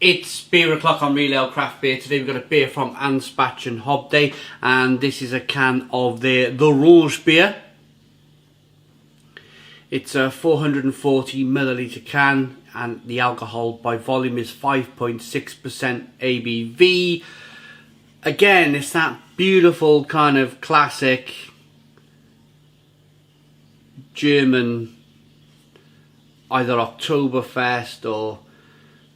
It's beer o'clock on Real Ale Craft Beer. Today we've got a beer from Anspach Hobday, and this is a can of the Rauchbier. It's a 440 milliliter can, and the alcohol by volume is 5.6% ABV. Again, it's that beautiful kind of classic German, either Oktoberfest or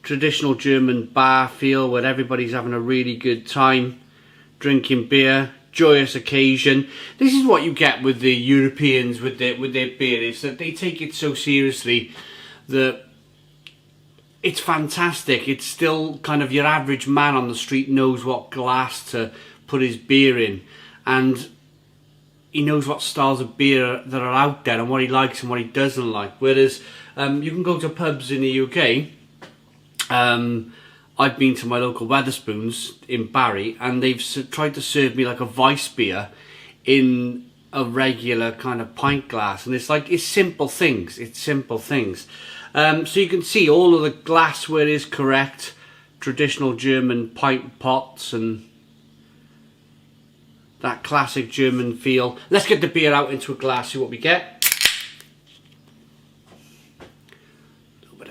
traditional German bar feel where everybody's having a really good time drinking beer, joyous occasion. This is what you get with the Europeans with their beer, is that they take it so seriously that it's fantastic. It's still kind of your average man on the street knows what glass to put his beer in, and he knows what styles of beer that are out there and what he likes and what he doesn't like. Whereas you can go to pubs in the UK. I've been to my local Wetherspoons in Barry, and they've tried to serve me like a Weiss beer in a regular kind of pint glass, and it's like, it's simple things. So you can see all of the glassware is correct, traditional German pint pots and that classic German feel. Let's get the beer out into a glass, see what we get.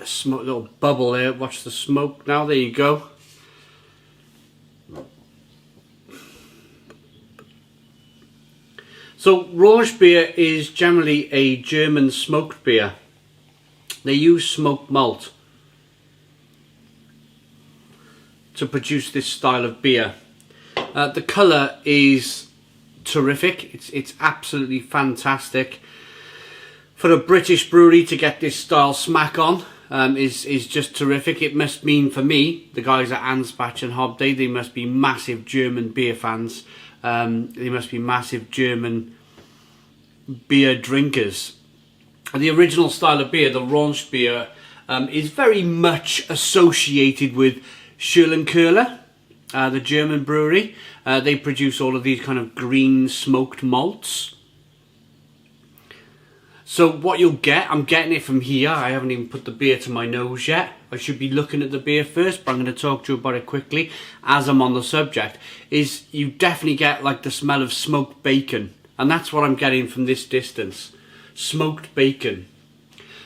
Smoke, little bubble there. Watch the smoke now. There you go. So Rauchbier is generally a German smoked beer. They use smoked malt to produce this style of beer. The colour is terrific. It's absolutely fantastic. For a British brewery to get this style smack on is just terrific. It must mean, for me, the guys at Anspach and Hobday, they must be massive German beer fans. They must be massive German beer drinkers. The original style of beer, the Rauchbier, is very much associated with Schürlenkeller, the German brewery. They produce all of these kind of green smoked malts. So what you'll get, I'm getting it from here. I haven't even put the beer to my nose yet. I should be looking at the beer first, but I'm going to talk to you about it quickly as I'm on the subject. Is you definitely get like the smell of smoked bacon, and that's what I'm getting from this distance. Smoked bacon.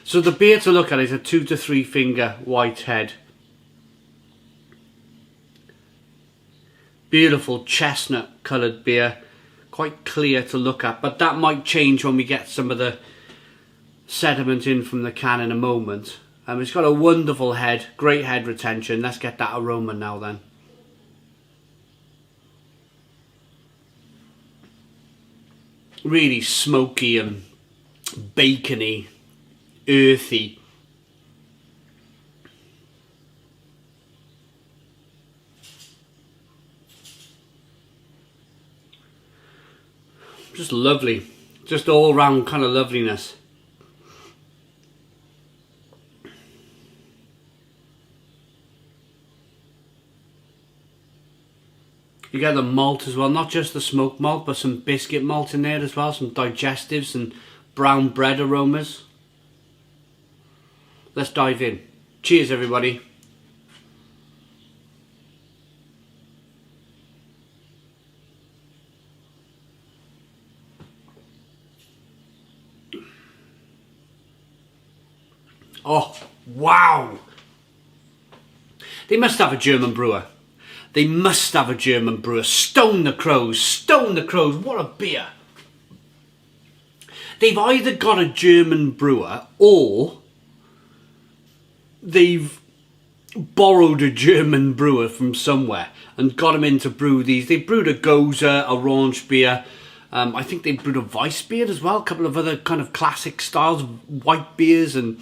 So the beer to look at is a 2 to 3 finger white head. Beautiful chestnut coloured beer, quite clear to look at, but that might change when we get some of the sediment in from the can in a moment. It's got a wonderful head, great head retention. Let's get that aroma now then. Really smoky and bacony, earthy. Just lovely, just all round kind of loveliness. You get the malt as well, not just the smoked malt, but some biscuit malt in there as well, some digestives and brown bread aromas. Let's dive in. Cheers, everybody. Oh, wow! They must have a German brewer. They must have a German brewer. Stone the crows, stone the crows. What a beer. They've either got a German brewer or they've borrowed a German brewer from somewhere and got him in to brew these. They brewed a Goza, a Rauchbier. I think they brewed a Weiss beer as well. A couple of other kind of classic styles, white beers and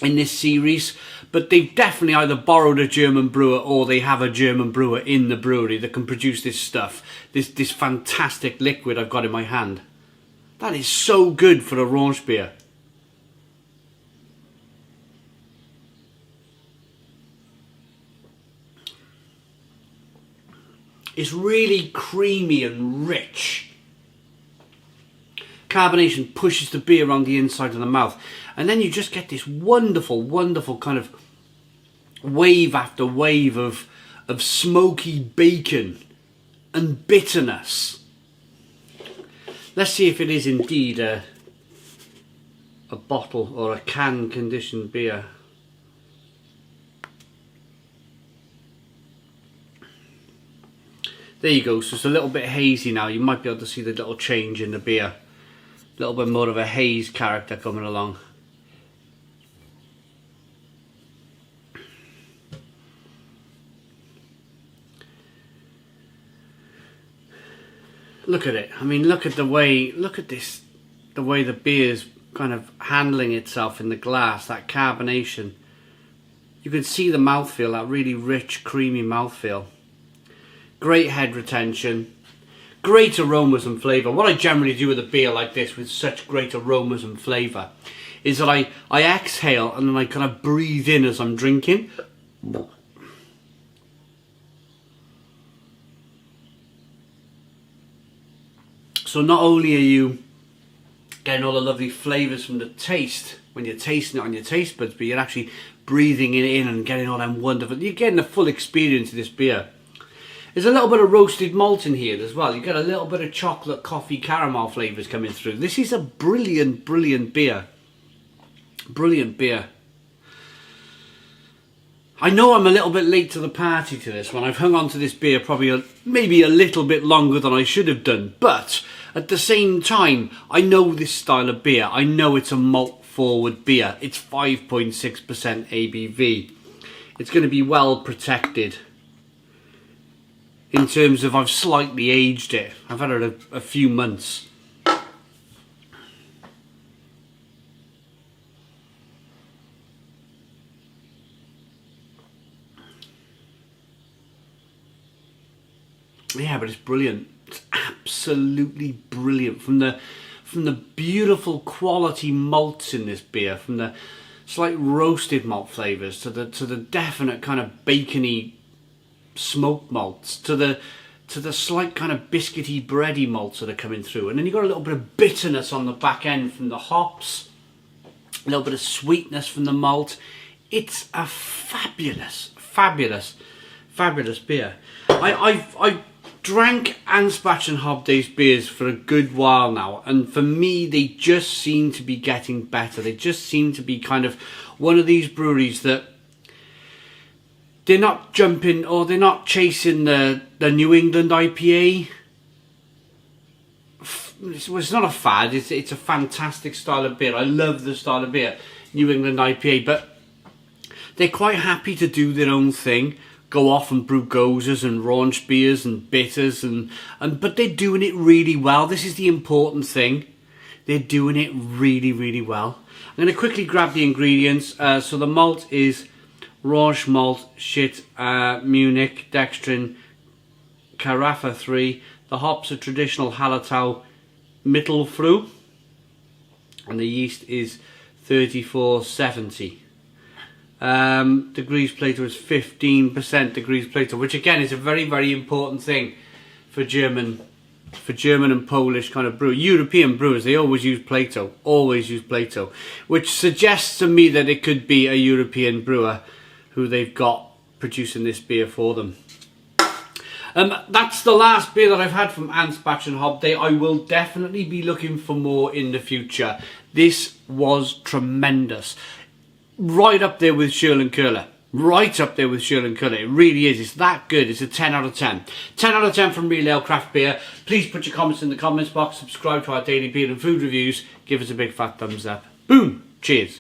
in this series, but they've definitely either borrowed a German brewer or they have a German brewer in the brewery that can produce this stuff, this fantastic liquid I've got in my hand. That is so good for a Rauchbier. It's really creamy and rich. Carbonation pushes the beer around the inside of the mouth, and then you just get this wonderful, wonderful kind of wave after wave of smoky bacon and bitterness. Let's see if it is indeed a bottle or a can conditioned beer. There you go, so it's a little bit hazy now. You might be able to see the little change in the beer. A little bit more of a haze character coming along. Look at it. I mean, look at this, the way the beer's kind of handling itself in the glass, that carbonation. You can see the mouthfeel, that really rich, creamy mouthfeel. Great head retention, great aromas and flavour. What I generally do with a beer like this with such great aromas and flavour is that I exhale and then I kind of breathe in as I'm drinking. So not only are you getting all the lovely flavours from the taste when you're tasting it on your taste buds, but you're actually breathing it in and getting all them wonderful, you're getting the full experience of this beer. There's a little bit of roasted malt in here as well. You get a little bit of chocolate, coffee, caramel flavours coming through. This is a brilliant, brilliant beer. Brilliant beer. I know I'm a little bit late to the party to this one. I've hung on to this beer probably maybe a little bit longer than I should have done. But at the same time, I know this style of beer. I know it's a malt forward beer. It's 5.6% ABV. It's going to be well protected. In terms of I've slightly aged it. I've had it a few months. Yeah, but it's brilliant. It's absolutely brilliant. From the beautiful quality malts in this beer, from the slight roasted malt flavours to the definite kind of bacony smoked malts, to the slight kind of biscuity bready malts that are coming through, and then you've got a little bit of bitterness on the back end from the hops, a little bit of sweetness from the malt. It's a fabulous beer. I've drank Anspach Hobday's beers for a good while now, and for me they just seem to be getting better. They just seem to be kind of one of these breweries that they're not jumping or they're not chasing the New England IPA. It's not a fad, it's a fantastic style of beer. I love the style of beer, New England IPA, but they're quite happy to do their own thing, go off and brew gozers and Rauchbiers and bitters, but they're doing it really well. This is the important thing. They're doing it really, really well. I'm going to quickly grab the ingredients. So the malt is Rauch malt, shit, Munich, dextrin, Carafa 3. The hops are traditional Hallertau Mittelfrüh, and the yeast is 3470. Degrees Plato is 15% degrees Plato, which again is a very, very important thing for German and Polish kind of brew. European brewers, they always use Plato, which suggests to me that it could be a European brewer who they've got producing this beer for them. That's the last beer that I've had from Anspach Hobday. I will definitely be looking for more in the future. This was tremendous. Right up there with Schürlen-Köhler. Right up there with Schürlen-Köhler. It really is. It's that good. It's a 10 out of 10. 10 out of 10 from Real Ale Craft Beer. Please put your comments in the comments box. Subscribe to our daily beer and food reviews. Give us a big fat thumbs up. Boom. Cheers.